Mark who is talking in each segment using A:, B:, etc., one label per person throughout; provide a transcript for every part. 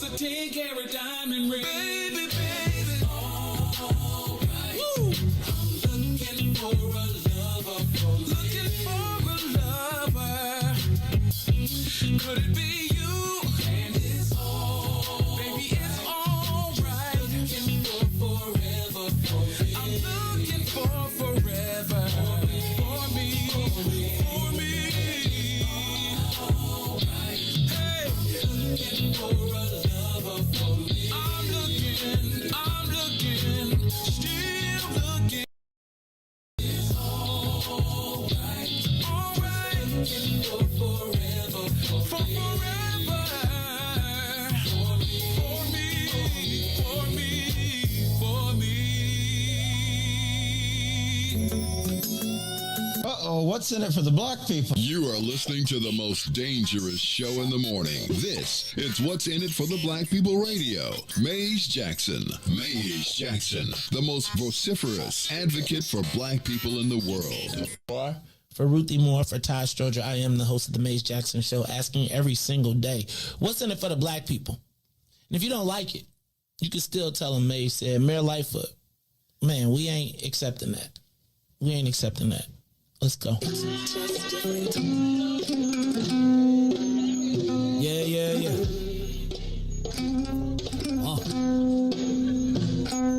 A: was a 10-carat diamond ring. Baby, baby. Alright. Woo. I'm looking for a lover for me. Looking for a lover. Could it be you? And it's all, baby, it's alright. Looking for forever for me. I'm looking for forever for me, for me. Alright. Hey, looking for a lover for me. I'm looking, still looking. It's alright, alright. Looking for forever, for forever. For me, for me, for me.
B: Uh-oh, what's in it for the black people?
C: You are listening to the most dangerous show in the morning. This is What's in It for the Black People Radio. Maze Jackson, the most vociferous advocate for black people in the world.
D: For Ruthie Moore, for Todd Stroger, I am the host of the Maze Jackson Show, asking every single day, what's in it for the black people? And if you don't like it, you can still tell them Maze said, Mayor Lightfoot, man, we ain't accepting that. We ain't accepting that. Let's go. Yeah.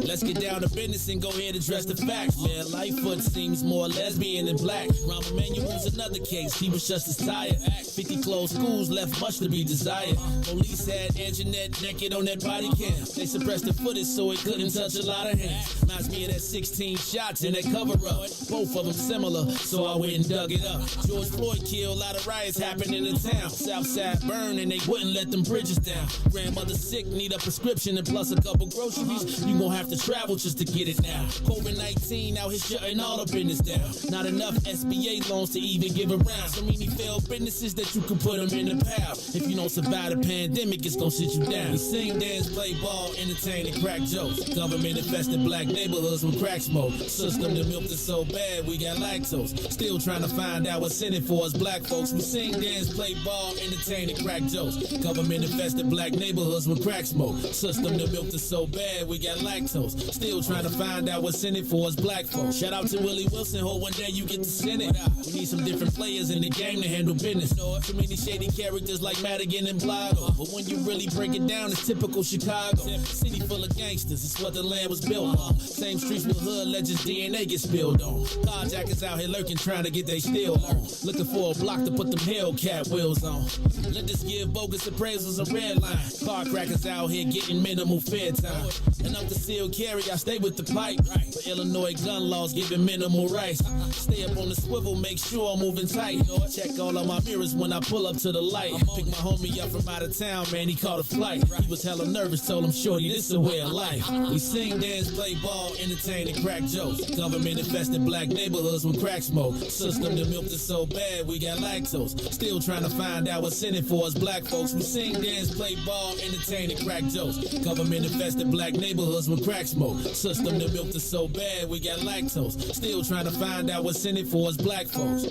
D: Let's get down to business and go ahead and address the facts, man. Lightfoot seems more lesbian than black. Rahm Emanuel's another case. He was just as tired. 50 closed schools left much to be desired. Police had Anjanette naked on that body cam. They suppressed the footage so it couldn't touch a lot of hands. Reminds me of that 16 shots in that cover-up. Both of them similar, so I went and dug it up. George Floyd killed, a lot of riots happened in the town. Southside burned and they wouldn't let them bridges down. Grandmother sick, need a prescription and plus a couple groceries. You gon' have to travel just to get it now. COVID-19 out here shutting all the business down. Not enough SBA loans to even give around. So many failed businesses that you can put them in the pile. If you don't survive the pandemic, it's gonna sit you down. We sing, dance, play ball, entertain, and crack jokes. Government infested black neighborhoods with crack smoke. System that milked us so bad, we got lactose. Still trying to find out what's in it for us black folks. We sing, dance, play ball, entertain, and crack jokes. Government infested black neighborhoods with crack smoke. System that milked us so bad, we got lactose. Still trying to find out what's in it for us black folks. Shout out to Willie Wilson, hope one day you get to send it. We need some different players in the game to handle business. Too many shady characters like Madigan and Blotto. But when you really break it down, it's typical Chicago. City full of gangsters, it's what the land was built on. Same streets with hood legends, DNA gets spilled on. Carjackers out here lurking, trying to get they steel on. Looking for a block to put them Hellcat wheels on. Lenders give bogus appraisals a red line. Car crackers out here getting minimal fair time. And up the seal carry, I stay with the pipe. But Illinois gun laws giving minimal rights. Stay up on the swivel, make sure I'm moving tight. Check all of my mirrors when I pull up to the light. Pick my homie up from out of town, man, he caught a flight. He was hella nervous, told him, shorty, this is a way of life. We sing, dance, play ball, entertain, and crack jokes. Government infested black neighborhoods with crack smoke. System that milked us so bad, we got lactose. Still trying to find out what's in it for us black folks. We sing, dance, play ball, entertain, and crack jokes. Government infested black neighborhoods with crack smoke. System that milked us so bad, we got lactose. Still trying to find out what's in it for us black folks.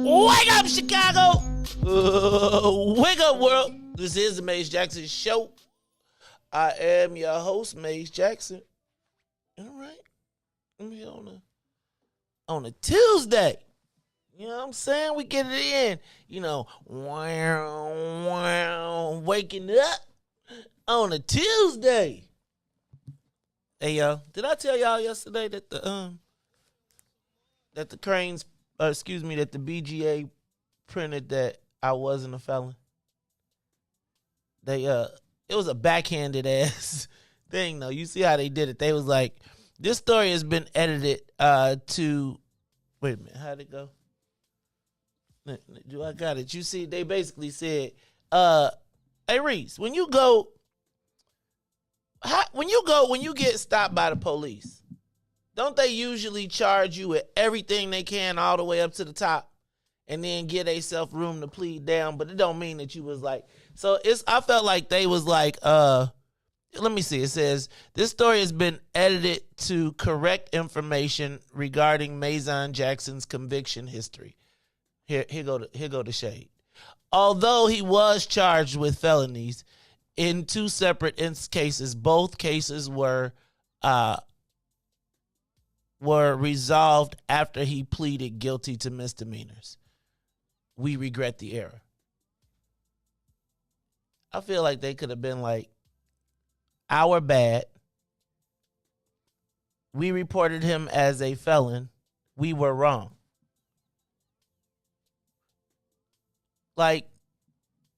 D: Wake up, Chicago! Wake up, world! This is the Maze Jackson Show. I am your host, Maze Jackson. All right. I'm here on a Tuesday. You know what I'm saying? We get it in. You know, waking up on a Tuesday. Hey, y'all. Did I tell y'all yesterday that the Cranes, that the BGA printed that I wasn't a felon? It was a backhanded ass thing, though. You see how they did it. They was like, this story has been edited to, wait a minute, how'd it go? Do I got it? You see, they basically said, hey, Riis, when you get stopped by the police, don't they usually charge you with everything they can all the way up to the top?
E: and then give themselves room to plead down, but it don't mean that you was like, so I felt like they was like, let me see. It says, this story has been edited to correct information regarding Mazon Jackson's conviction history. Here go the shade. Although he was charged with felonies in 2 separate cases, both cases were resolved after he pleaded guilty to misdemeanors. We regret the error. I feel like they could have been like, our bad. We reported him as a felon. We were wrong. Like,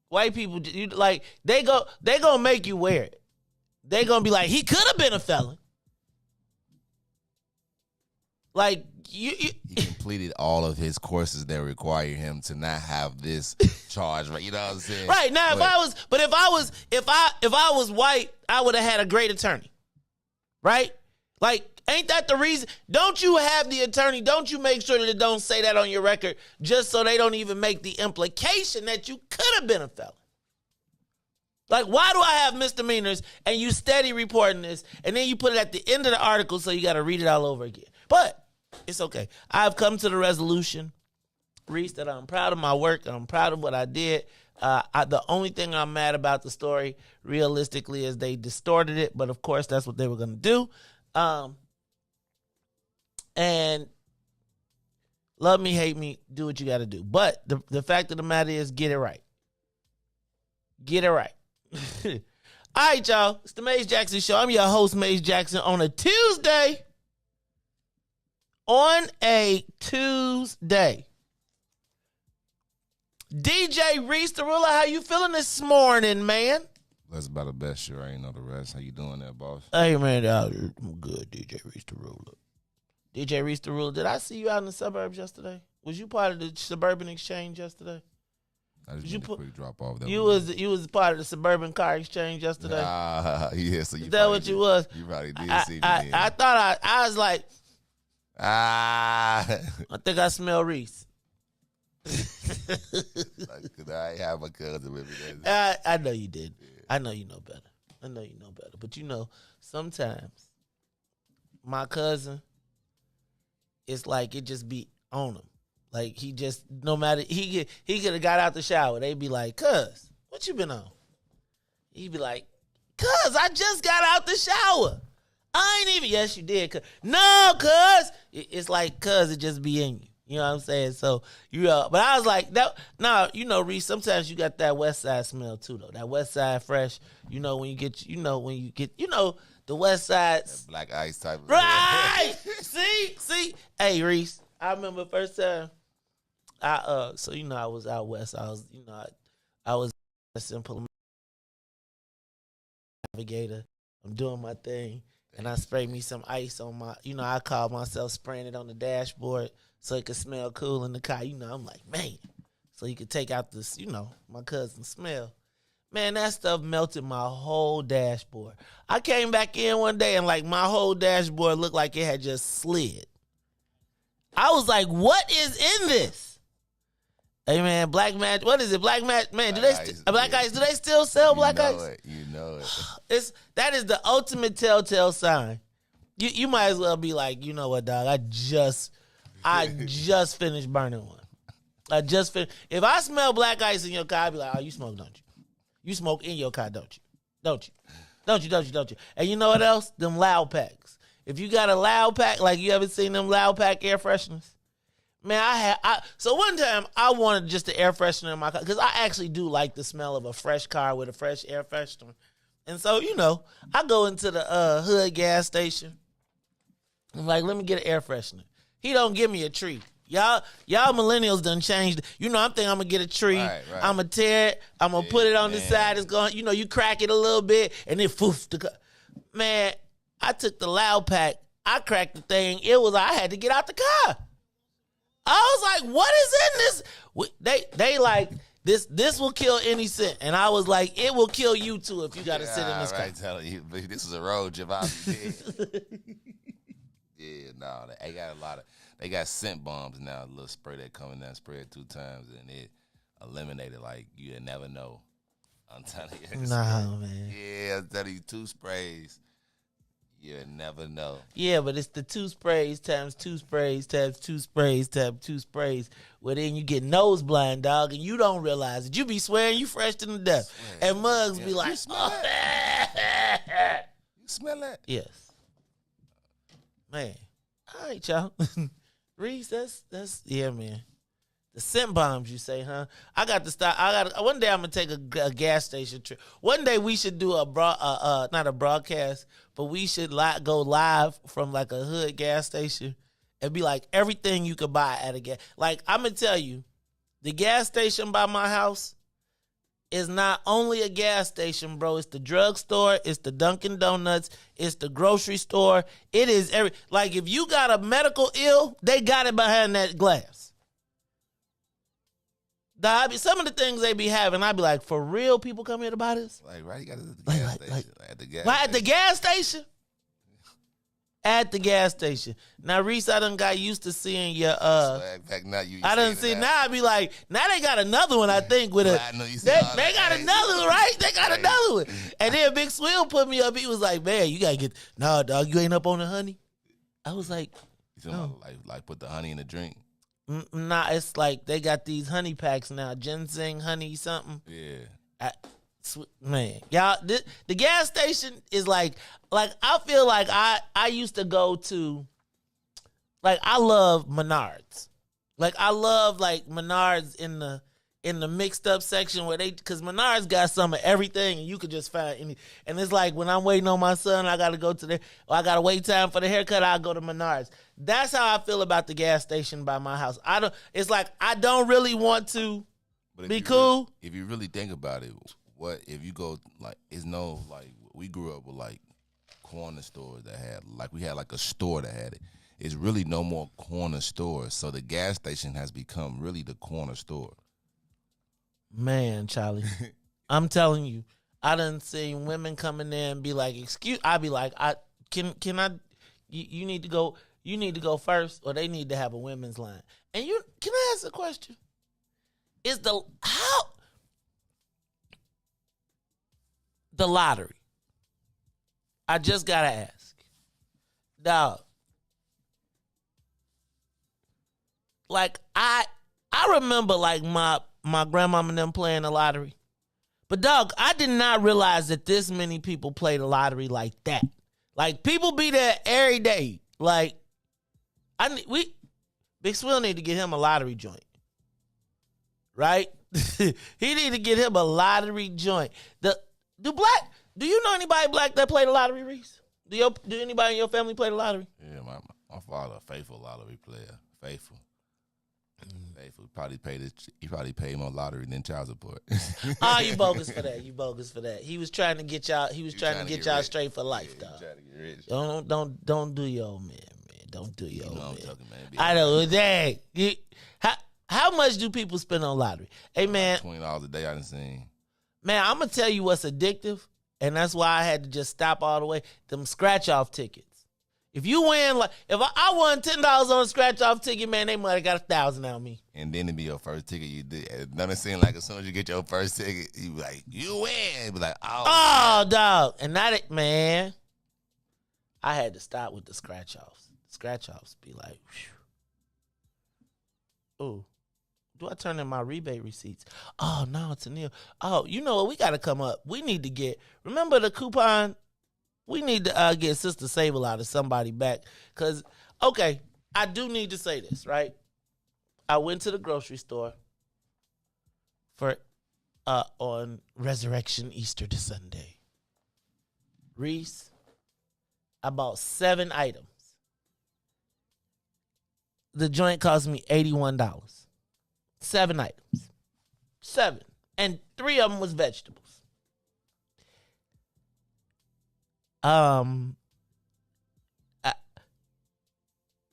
E: white people, like, they gonna make you wear it. They gonna be like, he could have been a felon. Like, he
F: completed all of his courses that require him to not have this charge, right? You know what I'm saying?
E: Right. Now, if I was white, I would have had a great attorney. Right? Like, ain't that the reason? Don't you have the attorney? Don't you make sure that it don't say that on your record just so they don't even make the implication that you could have been a felon? Like, why do I have misdemeanors and you steady reporting this and then you put it at the end of the article so you got to read it all over again? But it's okay. I've come to the resolution, Riis, that I'm proud of my work. I'm proud of what I did. The only thing I'm mad about the story, realistically, is they distorted it. But, of course, that's what they were going to do. And love me, hate me, do what you got to do. But the fact of the matter is, get it right. Get it right. All right, y'all. It's the Maze Jackson Show. I'm your host, Maze Jackson, on a Tuesday. DJ Riis the Ruler, how you feeling this morning, man?
F: That's about the best shit. I ain't know the rest. How you doing there, boss?
E: Hey, man, I'm good, DJ Riis the Ruler. DJ Riis the Ruler, did I see you out in the suburbs yesterday? Was you part of the suburban exchange yesterday?
F: I just did a quick drop off.
E: You was part of the suburban car exchange yesterday?
F: Yeah, so you
E: Is that what you was?
F: You probably did see me.
E: I thought I was like,
F: I
E: think I smell Riis.
F: I have a cousin with me.
E: I know you did. Yeah. I know you know better. But you know, sometimes my cousin, it's like it just be on him. Like he just, no matter, he could have got out the shower. They'd be like, cuz, what you been on? He'd be like, cuz, I just got out the shower. I ain't even, yes you did, cuz. No, cuz. It's like, cuz, it just be in you. You know what I'm saying? So, but I was like, Riis, sometimes you got that West Side smell too, though. That West Side fresh, when you get, the West Side.
F: That black ice type of
E: right! See? Hey, Riis, I remember first time, I was out West. I was a simple navigator. I'm doing my thing. And I sprayed me some ice on my, I called myself spraying it on the dashboard so it could smell cool in the car. I'm like, man. So you could take out this, my cousin's smell. Man, that stuff melted my whole dashboard. I came back in one day and like my whole dashboard looked like it had just slid. I was like, what is in this? Hey man, Black Magic, what is it? Black Magic, man, Black Ice, do they still sell Black Ice?
F: You know it.
E: That is the ultimate telltale sign. You might as well be like, you know what, dog? I just finished burning one. If I smell Black Ice in your car, I'd be like, oh, you smoke, don't you? You smoke in your car, don't you? Don't you? And you know what else? Them loud packs. If you got a loud pack, like you ever seen them loud pack air fresheners? Man, so one time I wanted just the air freshener in my car because I actually do like the smell of a fresh car with a fresh air freshener. And so, I go into the hood gas station. I'm like, let me get an air freshener. He don't give me a tree. Y'all millennials done changed. I'm thinking I'm going to get a tree. Right. I'm going to tear it. I'm going to put it on the side. It's going, you crack it a little bit and then poof. Man, I took the loud pack. I cracked the thing. I had to get out the car. I was like, what is in this? They like, this will kill any scent. And I was like, it will kill you too if you got to sit in this car.
F: I'm telling you, this is a road trip. I'll be dead. Yeah, no, they got a lot of. They got scent bombs now, a little spray that come in there, spray it 2 times, and it eliminated. Like, you never know. I'm telling you.
E: Nah, man.
F: Yeah, I'm telling you, 2 sprays. You never know.
E: Yeah, but it's the 2 sprays times 2 sprays times 2 sprays times 2 sprays. Where then you get nose blind, dog, and you don't realize it. You be swearing you fresh to the death. And mugs be like,
F: You smell You smell that?
E: Yes. Man. All right, y'all. Riis, that's yeah, man. The scent bombs, you say, huh? I got to stop. One day I'm gonna take a gas station trip. One day we should do not a broadcast, but we should go live from like a hood gas station and be like everything you could buy at a gas. Like, I'm gonna tell you, the gas station by my house is not only a gas station, bro. It's the drugstore. It's the Dunkin' Donuts. It's the grocery store. It is like if you got a medical ill, they got it behind that glass. Some of the things they be having, I be like, for real, people come here to buy this?
F: Like, right? You got it at the gas station. At the gas
E: Why,
F: station.
E: at the gas station? At the gas station. Now, Riis, I done got used to seeing your I done see now. I be like, now they got another one. I think with a they got another one, right? They got another one. And then Big Swill put me up. He was like, man, you gotta get dog. You ain't up on the honey. I was like,
F: no. Like put the honey in the drink.
E: Nah, it's like they got these honey packs now. Ginseng honey something.
F: Yeah.
E: Man, y'all, the gas station is like I feel like I used to go to, like, I love Menards. Like, I love like Menards in the mixed up section where because Menards got some of everything and you could just find any. And it's like when I'm waiting on my son, I got to go to I got to wait time for the haircut, I'll go to Menards. That's how I feel about the gas station by my house. It's like I don't really want to be cool.
F: If you really think about it, what if you go, like, it's no, like, we grew up with like corner stores that had, like, we had like a store that had it. It's really no more corner stores. So the gas station has become really the corner store.
E: Man, Charlie, I'm telling you, I done seen women come in there and be like, I be like, can I, you need to go first, or they need to have a women's line. And can I ask a question? Is the lottery? I just gotta ask, dog. Like I remember like my grandmama and them playing the lottery, but dog, I did not realize that this many people play the lottery like that. Like, people be there every day. Like, Big Swill need to get him a lottery joint, right? He need to get him a lottery joint. Do you know anybody black that play the lottery, Riis? Do anybody in your family play the lottery?
F: Yeah, my father, a faithful lottery player. Faithful. He probably paid more lottery than child support.
E: Oh, you bogus for that. You bogus for that. He was trying to get y'all. He was trying to get y'all straight for life, dog.
F: Trying to get rich.
E: Don't do your old man. Don't do your old
F: I'm
E: man.
F: talking, man.
E: I know. Dang. How much do people spend on lottery? Hey, man.
F: $20 a day I done seen.
E: Man, I'm gonna tell you what's addictive, and that's why I had to just stop all the way. Them scratch-off tickets. If you win, like, if I won $10 on a scratch-off ticket, man, they might have got 1,000 out of me.
F: And then it'd be your first ticket you did. It doesn't seem like as soon as you get your first ticket, you be like, you win. Be like,
E: oh, dog. And man, I had to stop with the scratch-offs. Scratch-offs be like, whew. Ooh. Do I turn in my rebate receipts? Oh, no, it's a nil. Oh, you know what? We got to come up. We need to remember the coupon? We need to get Sister Sable out of somebody back. Because, okay, I do need to say this, right? I went to the grocery store on Resurrection Easter to Sunday. Riis, I bought 7 items. The joint cost me $81. 7 items. 7. And 3 of them was vegetables.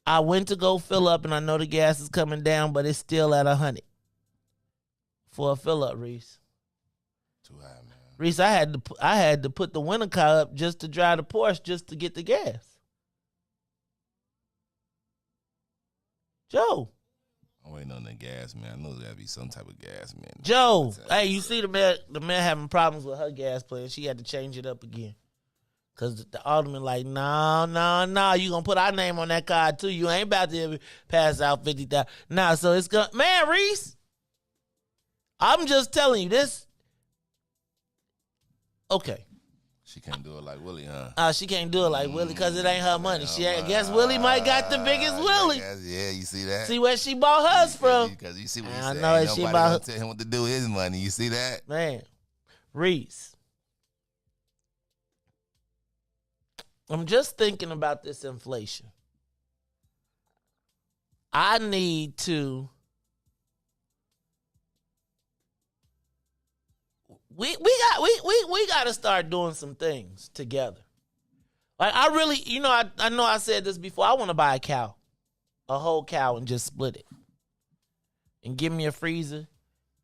E: I went to go fill up, and I know the gas is coming down, but it's still at 100 for a fill up, Riis.
F: Too high, man.
E: Riis, I had to put the winter car up just to drive the Porsche just to get the gas. Joe.
F: I'm waiting on the gas, man. I know there's gotta be some type of gas, man.
E: Joe. Hey, you see the man having problems with her gas plan. She had to change it up again. Because the alderman like, no, you going to put our name on that card too. You ain't about to pass out 50,000. Nah, so it's going to, man, Riis, I'm just telling you this. Okay.
F: She can't do it like Willie, huh?
E: She can't do it like Willie because it ain't her money. I guess Willie might got the biggest Willie.
F: Yeah, you see that?
E: See where she bought hers from.
F: Because you see what he
E: I
F: said.
E: know
F: Ain't
E: she
F: nobody
E: bought
F: gonna tell him what to do with his money. You see that?
E: Man, Riis. I'm just thinking about this inflation. I need to. We got to start doing some things together. Like I really, I know I said this before. I want to buy a whole cow, and just split it, and give me a freezer.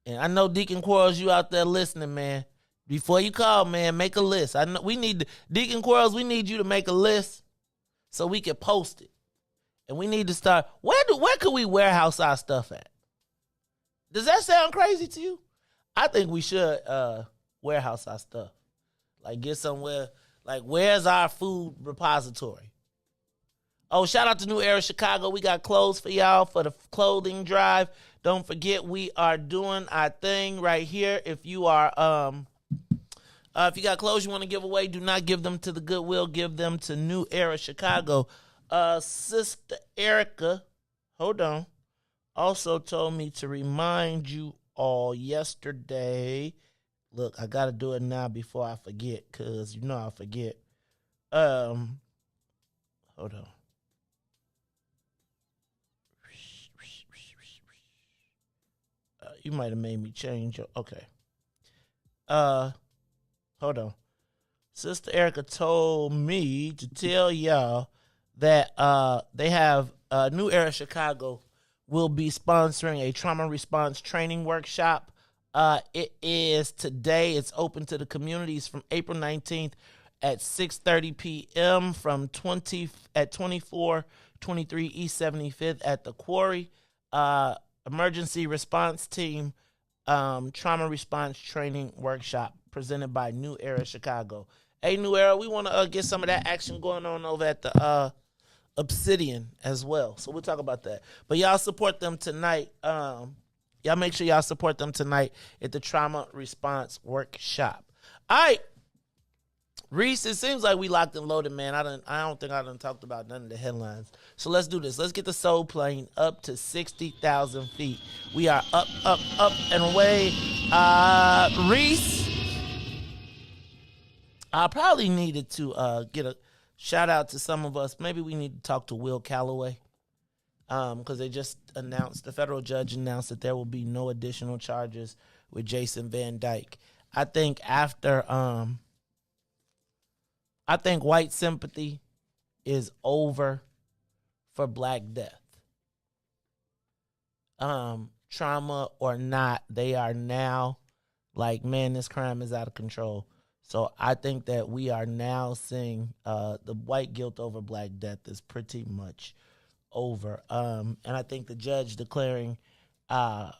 E: And I know Deacon Quarles, you out there listening, man. Before you call, man, make a list. I know Deacon Quarles, we need you to make a list so we can post it. And we need to start. Where could we warehouse our stuff at? Does that sound crazy to you? I think we should warehouse our stuff. Like get somewhere. Like where's our food repository? Oh, shout out to New Era Chicago. We got clothes for y'all for the clothing drive. Don't forget we are doing our thing right here. If you are if you got clothes you want to give away, do not give them to the Goodwill. Give them to New Era Chicago. Sister Erica, hold on, also told me to remind you all yesterday. Look, I got to do it now before I forget, because I forget. Hold on. You might have made me change your... Okay. Hold on. Sister Erica told me to tell y'all that they have New Era Chicago will be sponsoring a trauma response training workshop. It is today. It's open to the communities from April 19th at 6:30 p.m. from 2423 East 75th at the Quarry. Emergency response team trauma response training workshop presented by New Era Chicago. Hey, New Era, we want to get some of that action going on over at the Obsidian as well. So we'll talk about that. But y'all support them tonight. Y'all make sure y'all support them tonight at the trauma response workshop. All right. Riis, it seems like we locked and loaded, man. I don't think I done talked about none of the headlines. So let's do this. Let's get the soul plane up to 60,000 feet. We are up, and away. Riis, I probably needed to get a shout out to some of us. Maybe we need to talk to Will Calloway, because they just announced, the federal judge announced that there will be no additional charges with Jason Van Dyke. I think white sympathy is over for Black Death. Trauma or not, they are now like, man, this crime is out of control. So I think that we are now seeing the white guilt over Black Death is pretty much over. And I think the judge declaring that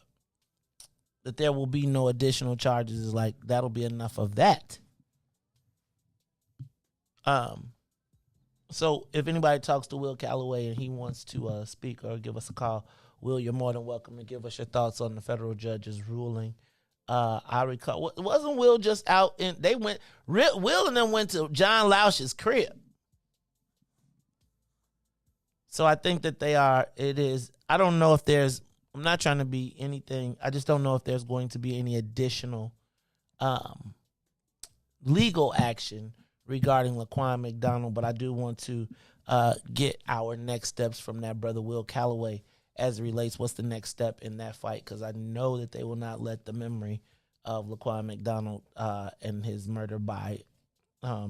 E: there will be no additional charges is like, that'll be enough of that. So if anybody talks to Will Calloway and he wants to speak or give us a call, Will, you're more than welcome to give us your thoughts on the federal judge's ruling. I recall, wasn't Will just out in, Will and them went to John Lausch's crib. So I think that I don't know if I'm not trying to be anything. I just don't know if there's going to be any additional legal action regarding Laquan McDonald, but I do want to get our next steps from that brother Will Calloway as it relates what's the next step in that fight, because I know that they will not let the memory of Laquan McDonald and his murder by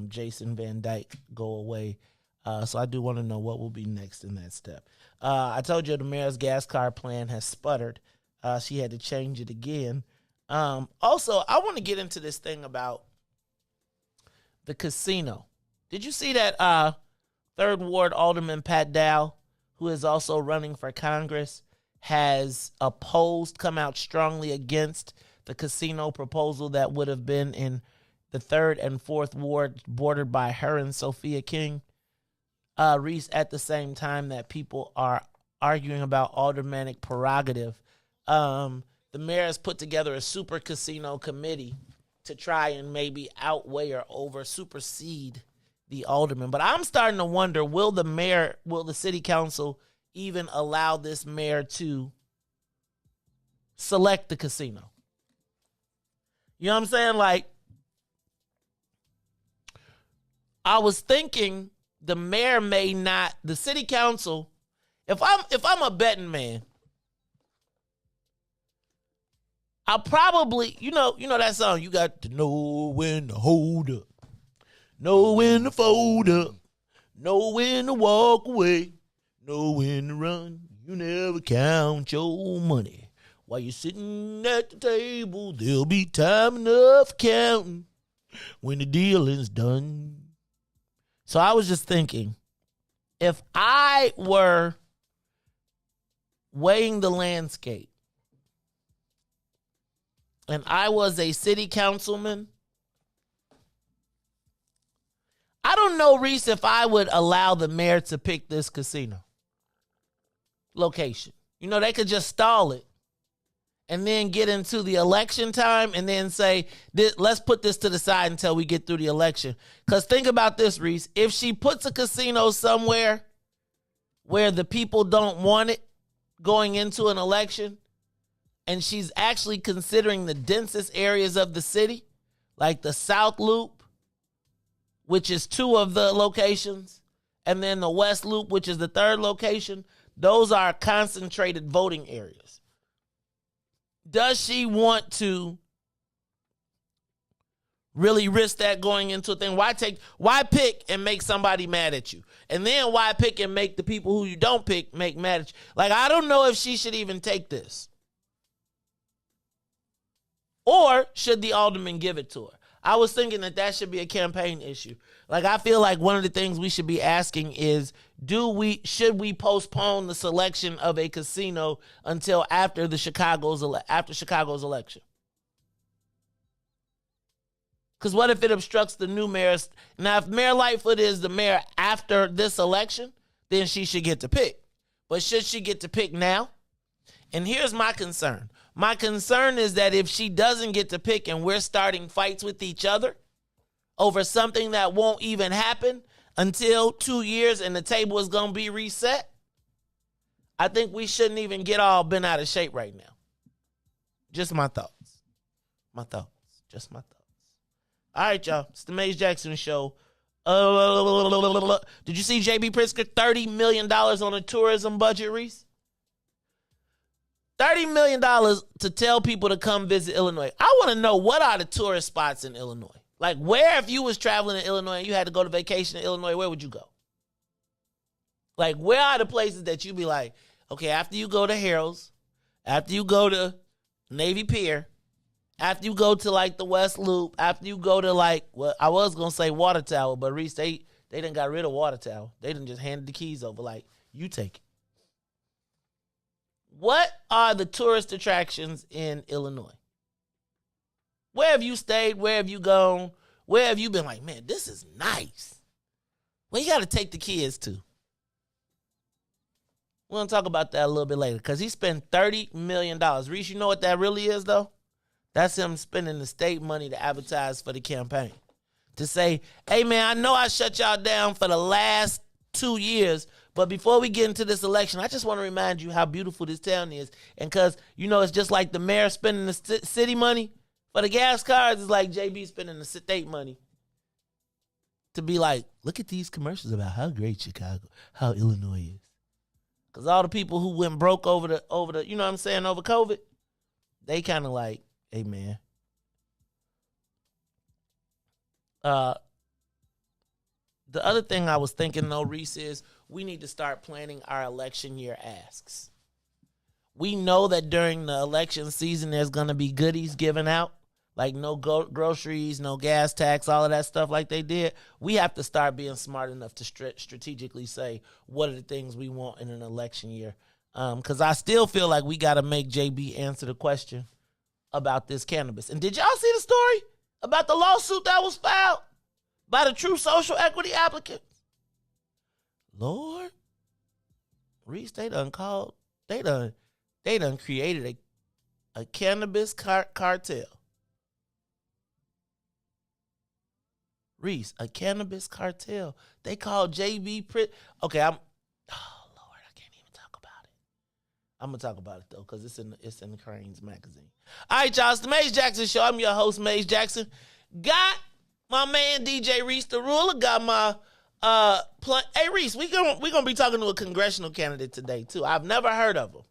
E: Jason Van Dyke go away. So I do want to know what will be next in that step. I told you the mayor's gas card plan has sputtered. She had to change it again. Also, I want to get into this thing about the casino. Did you see that 3rd Ward Alderman Pat Dow, who is also running for Congress, has come out strongly against the casino proposal that would have been in the 3rd and 4th Ward, bordered by her and Sophia King. Riis, at the same time that people are arguing about aldermanic prerogative, the mayor has put together a super casino committee to try and maybe outweigh or supersede the alderman. But I'm starting to wonder, will the city council even allow this mayor to select the casino? You know what I'm saying? Like, I was thinking the mayor may not, the city council, if I'm a betting man, I'll probably, you know that song, you got to know when to hold up, know when to fold up, know when to walk away, know when to run. You never count your money. While you're sitting at the table, there'll be time enough counting when the dealing's done. So I was just thinking, if I were weighing the landscape and I was a city councilman, I don't know, Riis, if I would allow the mayor to pick this casino location. You know, they could just stall it and then get into the election time and then say, let's put this to the side until we get through the election. Because think about this, Riis. If she puts a casino somewhere where the people don't want it going into an election, and she's actually considering the densest areas of the city, like the South Loop, which is 2 of the locations, and then the West Loop, which is the 3rd location, those are concentrated voting areas. Does she want to really risk that going into a thing? Why pick and make somebody mad at you? And then why pick and make the people who you don't pick make mad at you? Like, I don't know if she should even take this. Or should the alderman give it to her? I was thinking that should be a campaign issue. Like, I feel like one of the things we should be asking is, should we postpone the selection of a casino until after Chicago's election? Because what if it obstructs the new mayor's? Now, if Mayor Lightfoot is the mayor after this election, then she should get to pick. But should she get to pick now? And here's my concern. My concern is that if she doesn't get to pick and we're starting fights with each other over something that won't even happen until 2 years and the table is going to be reset, I think we shouldn't even get all bent out of shape right now. Just my thoughts. Just my thoughts. All right, y'all. It's the Maze Jackson Show. Did you see J.B. Pritzker? $30 million on a tourism budget, Riis? $30 million to tell people to come visit Illinois. I want to know, what are the tourist spots in Illinois? Like, where, if you was traveling in Illinois and you had to go to vacation in Illinois, where would you go? Like, where are the places that you be like, okay, after you go to Harold's, after you go to Navy Pier, after you go to, like, the West Loop, after you go to, like, well, I was going to say Water Tower, but Riis, they done got rid of Water Tower. They done just handed the keys over, like, you take it. What are the tourist attractions in Illinois? Where have you stayed? Where have you gone? Where have you been like, man, this is nice? Well, you got to take the kids to. We're going to talk about that a little bit later because he spent $30 million. Riis, you know what that really is, though? That's him spending the state money to advertise for the campaign. To say, hey, man, I know I shut y'all down for the last 2 years, but before we get into this election, I just want to remind you how beautiful this town is. And because, you know, it's just like the mayor spending the city money for the gas cards, it's like JB spending the state money to be like, look at these commercials about how great Chicago, how Illinois is. Because all the people who went broke over the, you know what I'm saying, over COVID, they kind of like, hey, man. The other thing I was thinking, though, Riis, is we need to start planning our election year asks. We know that during the election season, there's going to be goodies given out. like no groceries, no gas tax, all of that stuff like they did, we have to start being smart enough to strategically say what are the things we want in an election year. Because I still feel like we got to make JB answer the question about this cannabis. And did y'all see the story about the lawsuit that was filed by the true social equity applicants? Lord, Riis, they done created a cannabis cartel. Riis, a cannabis cartel. They called JB Okay, oh Lord, I can't even talk about it. I'm gonna talk about it though, because it's in the Cranes magazine. All right, y'all, it's the Maze Jackson Show. I'm your host, Maze Jackson. Got my man DJ Riis the Ruler. Got my Hey Riis, we gonna be talking to a congressional candidate today too. I've never heard of him.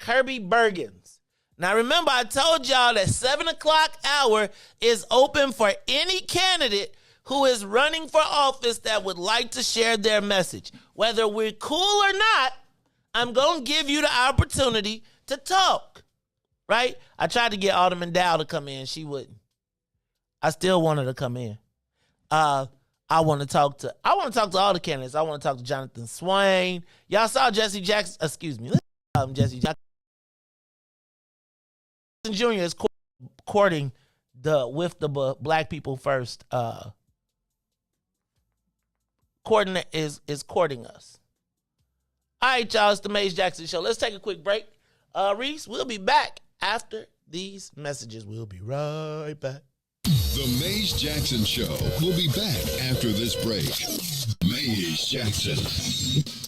E: Kirby Bergens. Now remember, I told y'all that 7 o'clock hour is open for any candidate who is running for office that would like to share their message. Whether we're cool or not, I'm going to give you the opportunity to talk, right? I tried to get Alderman Dow to come in. She wouldn't. I still want her to come in. I want to talk to all the candidates. I want to talk to Jonathan Swain. Y'all saw Jesse Jackson. Excuse me. Jesse Jackson Jr. is courting the WIIFTBP Black People First. Is courting us. All right, y'all. It's the Maze Jackson Show. Let's take a quick break. Riis, we'll be back after these messages. We'll be right back.
C: The Maze Jackson Show will be back after this break. Maze Jackson.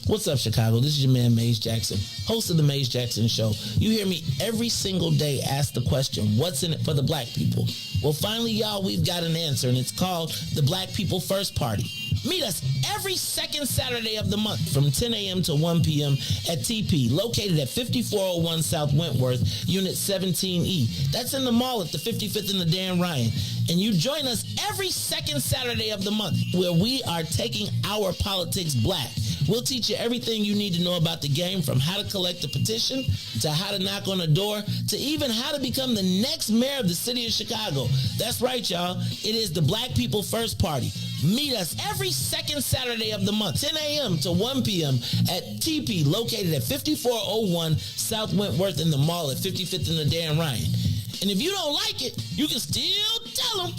D: What's up, Chicago? This is your man, Maze Jackson, host of the Maze Jackson Show. You hear me every single day ask the question, what's in it for the black people? Well, finally, y'all, we've got an answer, and it's called the Black People First Party. Meet us every second Saturday of the month from 10 a.m. to 1 p.m. at TP, located at 5401 South Wentworth, Unit 17E. That's in the mall at the 55th and the Dan Ryan. And you join us every second Saturday of the month, where we are taking our politics black. We'll teach you everything you need to know about the game, from how to collect a petition, to how to knock on a door, to even how to become the next mayor of the city of Chicago. That's right, y'all. It is the Black People First Party. Meet us every second Saturday of the month, 10 a.m. to 1 p.m. at TP, located at 5401 South Wentworth in the mall at 55th and the Dan Ryan. And if you don't like it, you can still tell them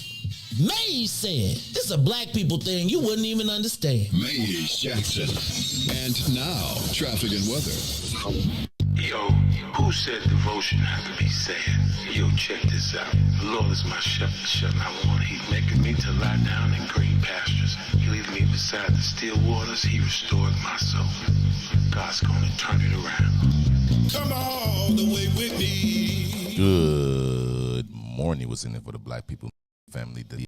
D: Maze said. This is a black people thing you wouldn't even understand.
C: Maze Jackson. And now, traffic and weather.
G: Yo, who said devotion had to be sad? Yo, check this out. The Lord is my shepherd, and I want. He's making me to lie down in green pastures. He leads me beside the still waters. He restores my soul. God's gonna turn it around.
A: Come all the way with me.
F: Good morning. What's in it for the black people family? The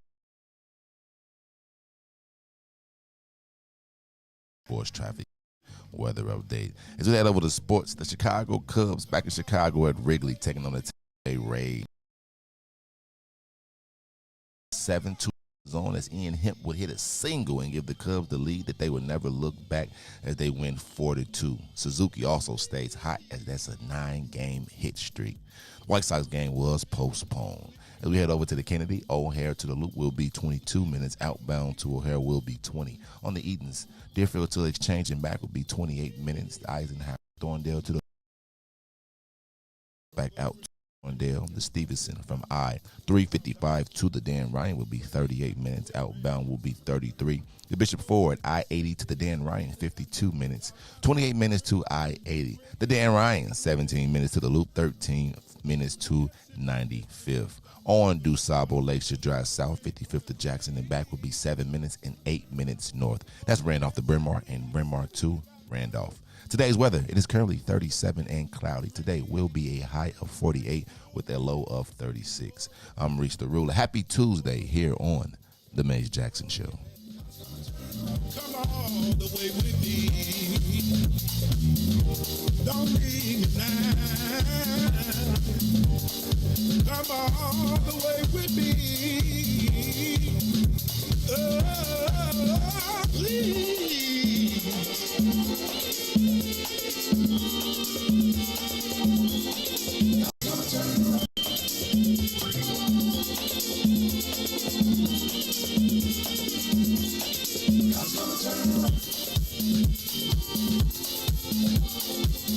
F: sports traffic weather update. As we head over to sports, the Chicago Cubs back in Chicago at Wrigley taking on the Tampa Bay Rays. 7-2 zone as Ian Hemp would hit a single and give the Cubs the lead that they would never look back as they win 4-2. Suzuki also stays hot as that's a 9-game hit streak. The White Sox game was postponed. As we head over to the Kennedy, O'Hare to the Loop will be 22 minutes. Outbound to O'Hare will be 20. On the Edens, Deerfield to the Exchange and back will be 28 minutes. The Eisenhower, Thorndale to the back out. Thorndale, the Stevenson from I-355 to the Dan Ryan will be 38 minutes. Outbound will be 33. The Bishop Ford, I-80 to the Dan Ryan, 52 minutes. 28 minutes to I-80. The Dan Ryan, 17 minutes to the Loop, 13 minutes to 95th. On DuSable Lakeshore Drive South, 55th to Jackson and back will be 7 minutes and 8 minutes north. That's Randolph to Bryn Mawr and Bryn Mawr to Randolph. Today's weather, it is currently 37 and cloudy. Today will be a high of 48 with a low of 36. I'm Riis the Ruler. Happy Tuesday here on The Maze Jackson Show.
A: Come all the way with me. Don't leave me now. Come all the way with me. Oh, please.